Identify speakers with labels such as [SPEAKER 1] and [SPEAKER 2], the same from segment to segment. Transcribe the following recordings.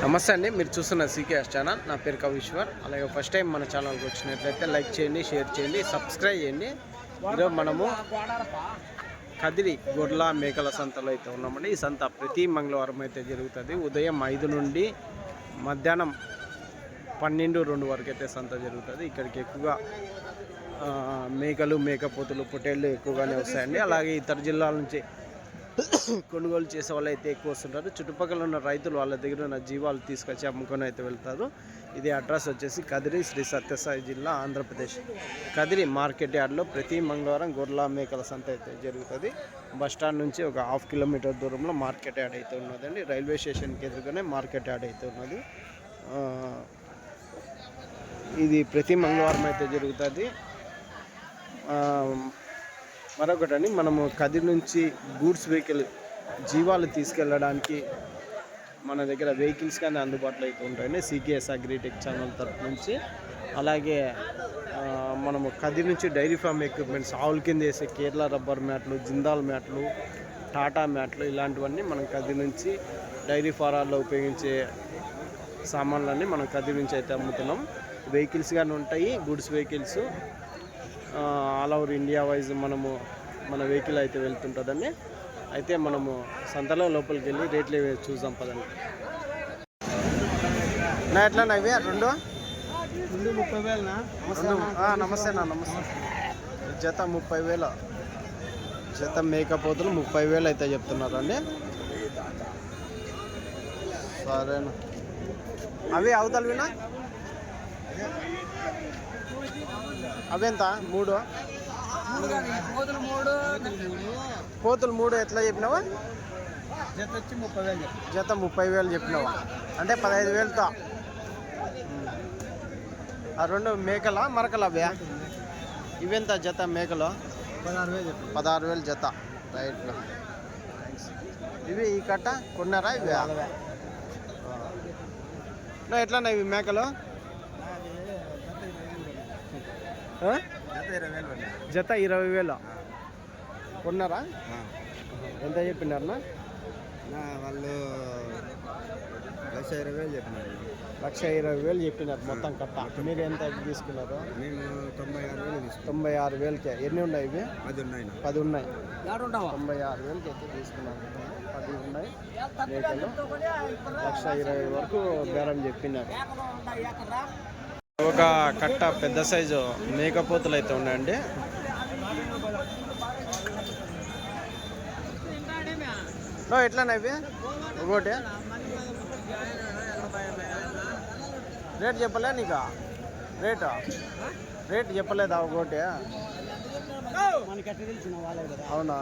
[SPEAKER 1] నమస్తే అండి, మీరు చూస్తున్న సీకేఎస్ ఛానల్. నా పేరు కవిశ్వర్. అలాగే ఫస్ట్ టైం మన ఛానల్కి వచ్చినట్లయితే లైక్ చేయండి, షేర్ చేయండి, సబ్స్క్రైబ్ చేయండి. ఈరోజు మనము కదిరి గొర్రెల మేకల సంతలో అయితే ఉన్నామండి. ఈ సంత ప్రతి మంగళవారం అయితే జరుగుతుంది. ఉదయం 5 నుండి మధ్యాహ్నం 12-2 వరకు అయితే సంత జరుగుతుంది. ఇక్కడికి ఎక్కువగా మేకలు, మేకపోతులు, పొట్టేళ్ళు ఎక్కువగానే వస్తాయండి. అలాగే ఇతర జిల్లాల నుంచి కొనుగోలు చేసే వాళ్ళు అయితే ఎక్కువ వస్తుంటారు. చుట్టుపక్కల ఉన్న రైతులు వాళ్ళ దగ్గర ఉన్న జీవాలు తీసుకొచ్చి అమ్ముకొని అయితే వెళ్తారు. ఇది అడ్రస్ వచ్చేసి కదిరి, శ్రీ సత్యసాయి జిల్లా, ఆంధ్రప్రదేశ్. కదిరి మార్కెట్ యార్డ్లో ప్రతి మంగళవారం గొర్రెల మేకల సంత అయితే జరుగుతుంది. బస్టాండ్ నుంచి ఒక 1/2 కిలోమీటర్ దూరంలో మార్కెట్ యార్డ్ అయితే ఉన్నదండి. రైల్వే స్టేషన్కి ఎదురుగానే మార్కెట్ యార్డ్ అయితే ఉన్నది. ఇది ప్రతి మంగళవారం అయితే జరుగుతుంది. మరొకటండి, మనము కదిరి నుంచి గూడ్స్ వెహికల్ జీవాలు తీసుకెళ్ళడానికి మన దగ్గర వెహికల్స్ కానీ అందుబాటులో అయితే ఉంటాయండి. సీకేఎస్ అగ్రిటెక్ ఛానల్ తరఫు నుంచి. అలాగే మనము కదిరి నుంచి డైరీ ఫామ్ ఎక్విప్మెంట్స్, ఆవుల కింద వేసే కేరళ రబ్బర్ మ్యాట్లు, జిందాల్ మ్యాట్లు, టాటా మ్యాట్లు, ఇలాంటివన్నీ మనం కదిరి నుంచి డైరీ ఫారాల్లో ఉపయోగించే సామాన్లన్నీ మనం కదిరి నుంచి అయితే అమ్ముతున్నాం. వెహికల్స్ కానీ ఉంటాయి, goods vehicles. All over India wise మన వెహికల్ అయితే వెళ్తుంటుందండి. అయితే మనము సంతలో లోపలికి వెళ్ళి రేట్లు చూద్దాం పదండి. నా ఎట్లా ఇవి రెండు
[SPEAKER 2] 30,000.
[SPEAKER 1] నమస్తే నమస్తే. జత 30,000. జత మేకపోతులు 30,000 అయితే చెప్తున్నారండి. సరేనా, అవి అవతలవినా అవెంత? 3 పోతులు 3 ఎట్లా చెప్పినావా?
[SPEAKER 2] జత వచ్చి 30,000.
[SPEAKER 1] జత 30,000 చెప్పినావా? అంటే 15,000తో. ఆ రెండు మేకల మరకల అవే? ఇవెంత జత మేకలు? 16,000 జత. రైట్. ఇవి ఈ కట్ట కొన్నారా? ఇవి ఎట్లన్నా ఇవి మేకలు? జత 20,000 కొన్నారా? ఎంత చెప్పినారన్నా?
[SPEAKER 2] వాళ్ళు 1,20,000 చెప్పినారు.
[SPEAKER 1] 1,20,000 చెప్పినారు మొత్తం కట్ట. మీరు ఎంత తీసుకున్నారు?
[SPEAKER 2] మేము 96,000 తీసుకున్నాం.
[SPEAKER 1] 96,000కే. ఎన్ని ఉన్నాయి ఇవి? 10 ఉన్నాయి. 96,000కి అయితే తీసుకున్నారు. 10 ఉన్నాయి మేకలు. 1,20,000 వరకు బేరం చెప్పినారు. ఒక కట్ట పెద్ద సైజు మేకపోతులు అయితే ఉన్నాయండి. ఎట్లన్నా ఇవి? ఒకటి రేట్ చెప్పలే నీకు? రేట్ చెప్పలేదా? ఒకటి అవునా?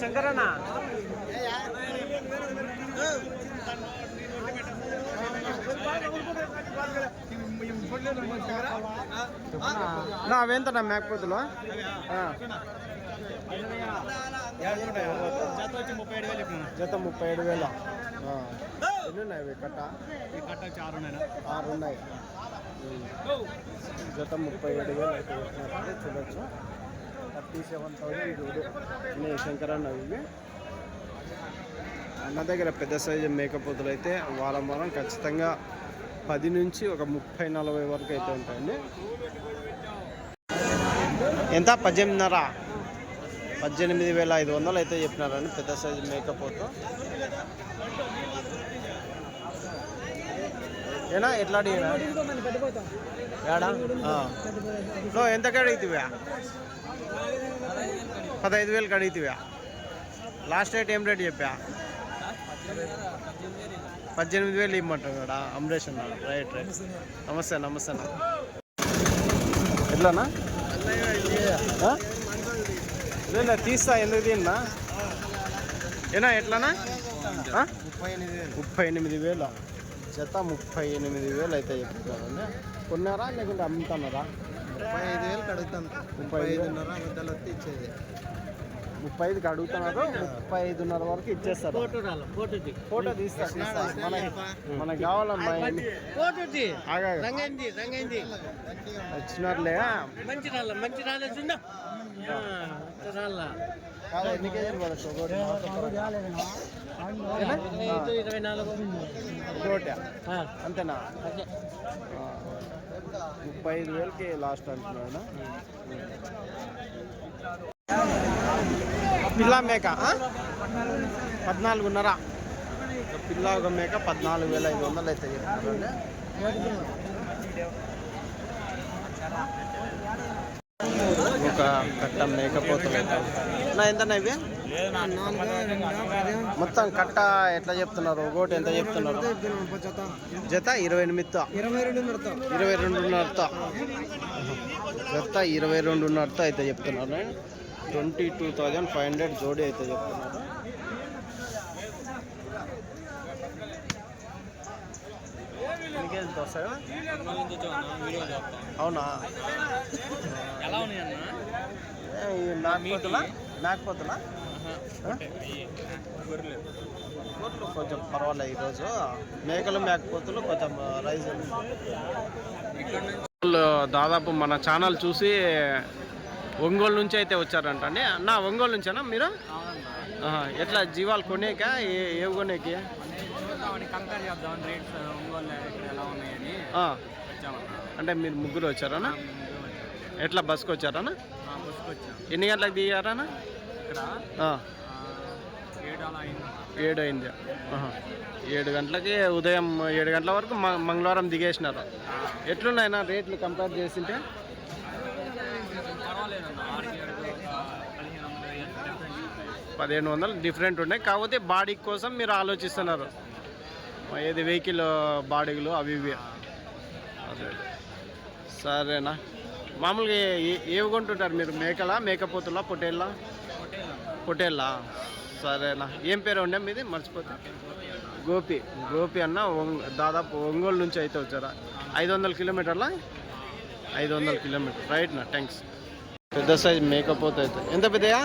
[SPEAKER 1] శంకరన్న, అవేంత నా మేకపోతులు? జత 37,000. ఎన్ని ఉన్నాయి ఇవి కట్ట? ఆరు ఉన్నాయి. జత 37,000 అయితే వచ్చినట్టు చూడొచ్చు. 37,000 శంకరన్న ఇవి. అన్న దగ్గర పెద్ద సైజు మేకపోతులు అయితే వారం ఖచ్చితంగా 10 నుంచి ఒక 30-40 వరకు అయితే ఉంటాయండి. ఎంత? 18,500. 18,500 అయితే చెప్పినారండి పెద్ద సైజు మేకపోతు. ఏనా ఎట్లా అడిగినా? ఏడా ఎంత అడుగుతావా? 15,000 అడుగుతావా? లాస్ట్ రేట్ ఏం రేట్ చెప్పా? 18,000 ఇమ్మంటున్నాడా అమరేష్ అన్నాడు. రైట్. నమస్తే అన్న. ఎట్లానా? లేదా తీస్తా, ఎందుకు తిన్నా? ఏనా ఎట్లానా? 38,000 జత. 38,000 అయితే చెప్తున్నారండి. కొన్నారా లేకుంటే అమ్ముతున్నారా?
[SPEAKER 2] 35,000 అడుగుతాను. 35,500 ఇచ్చేది.
[SPEAKER 1] 35కి అడుగుతున్నారు. 35.5 వరకు ఇచ్చేస్తారు. ఫోటో తీస్తా. మనకు కావాలమ్మా. వచ్చినారులే. ఎన్ని కేజీలు పడచ్చు ఒకటి? అంతేనా? 35,000కి లాస్ట్ అంటున్నాడు. పిల్ల మేక 14.5. పిల్ల ఒక మేక 14,500 అయితే చెప్తున్నారండి. ఒక కట్ట మేకపోతుంది. ఎంతన్నా ఇవి మొత్తం కట్ట ఎట్లా చెప్తున్నారు? ఒకటి ఎంత చెప్తున్నారు? జత 28తో 22.5తో జత 22.5తో అయితే చెప్తున్నారు. 22,500 జోడి అయితే చెప్తున్నారు. వస్తాయా? అవునా? మేకపోతులా కొంచెం పర్వాలేదు. ఈరోజు మేకలు మేకపోతులు కొంచెం రైజ్. దాదాపు మన ఛానల్ చూసి ఒంగోలు నుంచి అయితే వచ్చారంట అండి. నా ఒంగోలు నుంచేనా మీరు? ఎట్లా జీవాలు కొనేక ఏవి కొనేకి? అంటే మీరు ముగ్గురు వచ్చారనా? ఎట్లా బస్కి వచ్చారనా? ఎన్ని గంటలకు దిగారనా? 7 అయింది. 7 గంటలకి ఉదయం 7 గంటల వరకు మంగళవారం దిగేసినారు. ఎట్లున్నాయినా రేట్లు కంపేర్ చేసింటే? 1,500 డిఫరెంట్ ఉన్నాయి. కాకపోతే బాడీ కోసం మీరు ఆలోచిస్తున్నారు. ఏది వెహికల్ బాడీలు అవి ఇవి. అదే సరేనా? మామూలుగా ఏవి కొంటుంటారు మీరు? మేకలా, మేకపోతులా, పొట్టేళ్ళ? సరేనా? ఏం పేరు ఉండే మీది? మర్చిపోతే. గోపి అన్న దాదాపు ఒంగోలు నుంచి అయితే వచ్చారా? 500 కిలోమీటర్లా? 500 కిలోమీటర్. రైట్నా? థ్యాంక్స్. పెద్ద సైజ్ మేకపోతే అయితే ఎంత పెద్దయా?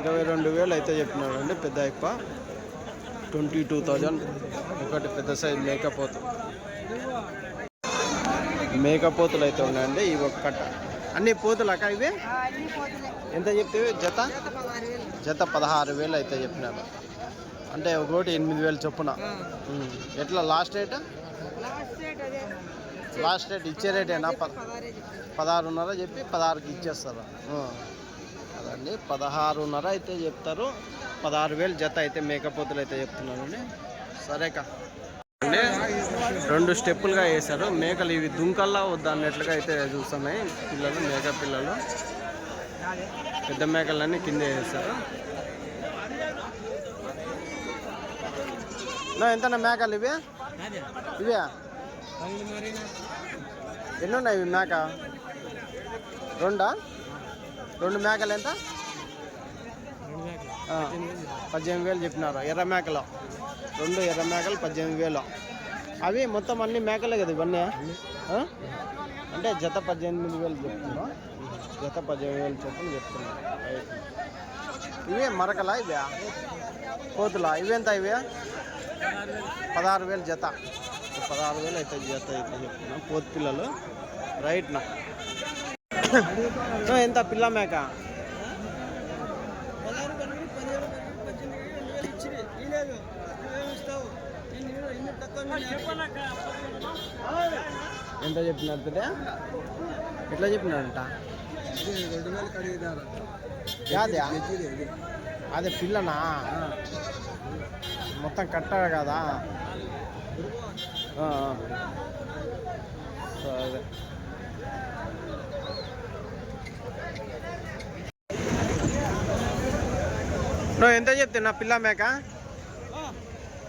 [SPEAKER 1] 22,000 అయితే చెప్పినాడు అండి. పెద్ద ఎక్కువ 22,000 ఒకటి పెద్ద సైజ్ మేకపోతులు అయితే ఉన్నాయండి. ఇవి ఒక కట్ట. అన్ని పోతులక ఇవి? ఎంత చెప్తే జత? 16,000 అయితే చెప్పినారు. అంటే ఒకటి 8,000 చొప్పున. ఎట్లా లాస్ట్ రేట్? ఇచ్చే రేటేనా? 16.5 చెప్పి 16కి ఇచ్చేస్తారు. అదండి 16.5 అయితే చెప్తారు. 16,000 జత అయితే మేకపోతులు అయితే చెప్తున్నారండి. సరేకా అండి. 2 స్టెప్పులుగా వేశారు మేకలు. ఇవి దుంకల్లా వద్దా అన్నట్లుగా అయితే చూస్తున్నాయి పిల్లలు. మేక పిల్లలు పెద్ద మేకలన్నీ కింద వేసారు. ఎంతన్నా మేకలు ఇవి? ఎన్ని ఉన్నాయి ఇవి మేక? 2 మేకలు ఎంత? 18,000 చెప్పినారు. ఎర్ర మేకలు 2 ఎర్ర మేకలు 18,000. అవి మొత్తం అన్ని మేకలే కదా ఇవన్నీ? అంటే జత 18,000 చెప్తున్నా. జత 15,000 చొప్పున చెప్తున్నా. ఇవే మరకలా? ఇవే కోతులా? ఇవేంత? ఇవే 16,000 జత. 16,000 అయితే జత అయితే చెప్తున్నా. పోతు పిల్లలు. రైట్నా? ఎంత పిల్ల మేక? ఎంత చెప్పినారు? ఎట్లా చెప్పినారంట? అదే పిల్లనా? మొత్తం కట్ట కదా? సరే. నువ్వు ఎంత చెప్తున్నా పిల్ల మేక?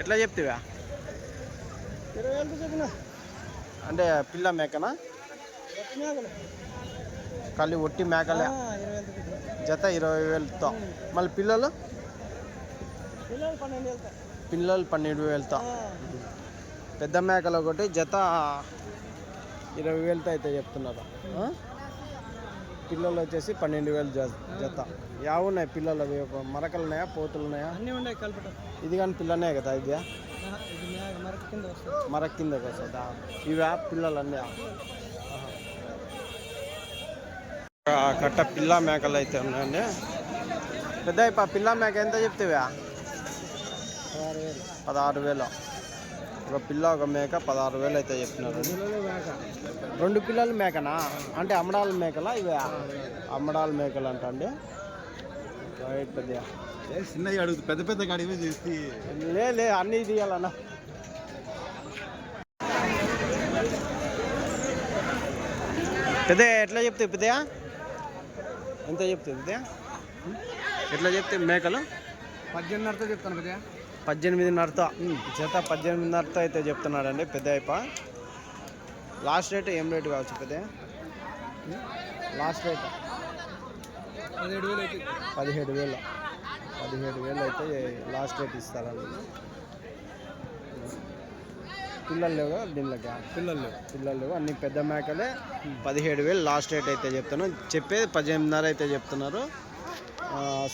[SPEAKER 1] ఎట్లా చెప్తావా?
[SPEAKER 2] 20,000 చెప్పిన.
[SPEAKER 1] అంటే పిల్ల మేకనా? కలి ఒట్టి మేకలే. జత 20,000తో. మళ్ళీ పిల్లలు 12,000తో. పెద్ద మేకలు ఒకటి జత 20,000తో అయితే చెప్తున్నారు. పిల్లలు వచ్చేసి 12,000 జత. యావ ఉన్నాయి పిల్లలు? అవి మరకలు ఉన్నాయా, పోతులు ఉన్నాయా?
[SPEAKER 2] అన్నీ ఉన్నాయి కలుపుట.
[SPEAKER 1] ఇది కానీ పిల్లనే కదా ఇది?
[SPEAKER 2] ఇది మరక కింద వస్తుంది.
[SPEAKER 1] మరక కిందకి వస్తుందా? ఇవి పిల్లలు అన్నీ కట్ట పిల్ల మేకలు అయితే ఉన్నాయండి. పెద్ద పిల్ల మేక ఎంత చెప్తావా? 16,000. ఒక పిల్ల ఒక మేక 16,000 అయితే చెప్తున్నారు. 2 పిల్లలు మేకనా? అంటే అమ్మడాల మేకలా ఇవి? అమ్మడాల మేకలు అంట అండి. రైట్ పెద్ద
[SPEAKER 2] చిన్నగా అడుగుతు పెద్ద పెద్ద అడిగి చేసి
[SPEAKER 1] లే అన్నీ తీయాలన్నా. పెద్ద ఎట్లా చెప్తావు పెద్ద? ఎంత చెప్తావు పెద్ద? ఎట్లా చెప్తే మేకలు?
[SPEAKER 2] 18,500 చెప్తాను పెద్ద.
[SPEAKER 1] 18,500 జత. 18,500 అయితే చెప్తున్నాడండి పెద్ద అయిప. లాస్ట్ రేట్ ఏం రేటు కావచ్చు పెద్ద? లాస్ట్ రేట్
[SPEAKER 2] 17,000 అయితే
[SPEAKER 1] 17,000. 17,000 అయితే లాస్ట్ రేట్ ఇస్తారండి. పిల్లలు లేవు కదా దీనిలోకి? పిల్లలు లేవు, అన్ని పెద్ద మేకలే. 17,000 లాస్ట్ రేట్ అయితే చెప్తాను. చెప్పేది 18,500 అయితే చెప్తున్నారు.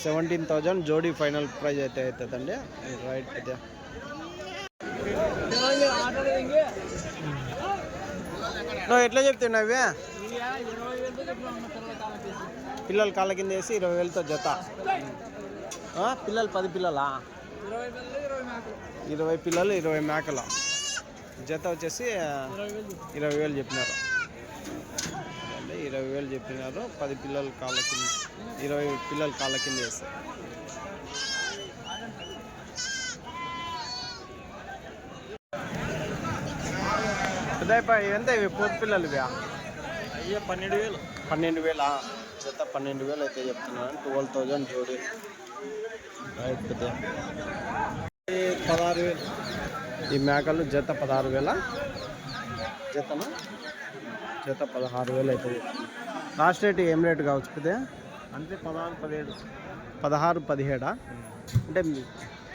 [SPEAKER 1] 17,000 జోడీ ఫైనల్ ప్రైజ్ అయితే అవుతుందండి. రైట్ పెద్ద. నువ్వు ఎట్లా చెప్తున్నావు? పిల్లలు కాళ్ళ కింద వేసి 20,000తో జత. పిల్లలు 10 పిల్లలా? 20 పిల్లలు 20 మేకలు. జత వచ్చేసి 20,000 చెప్పినారు. 20,000 చెప్పినారు. 10 పిల్లలు కాళ్ళ కింద, 20 పిల్లలు కాళ్ళ కింద వేస్తారు. ఎంత ఇవి పోతు పిల్లలు? ఇవి
[SPEAKER 2] అయ్యా 12,000.
[SPEAKER 1] 12,000 జత. 12,000 అయితే చెప్తున్నాను. 12,000 జోడీ. రైట్ పెద్ద.
[SPEAKER 2] 16,000.
[SPEAKER 1] ఈ మేకలు జత 16,000 జతనా? జత 16,000 అయితే చెప్తున్నాను. లాస్ట్ రేట్ ఏం రేటు కావచ్చు పెద్ద?
[SPEAKER 2] అంతే 16, 17.
[SPEAKER 1] 16, 17 అంటే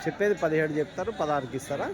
[SPEAKER 1] చెప్పేది 17 చెప్తారు, 16కి ఇస్తారా?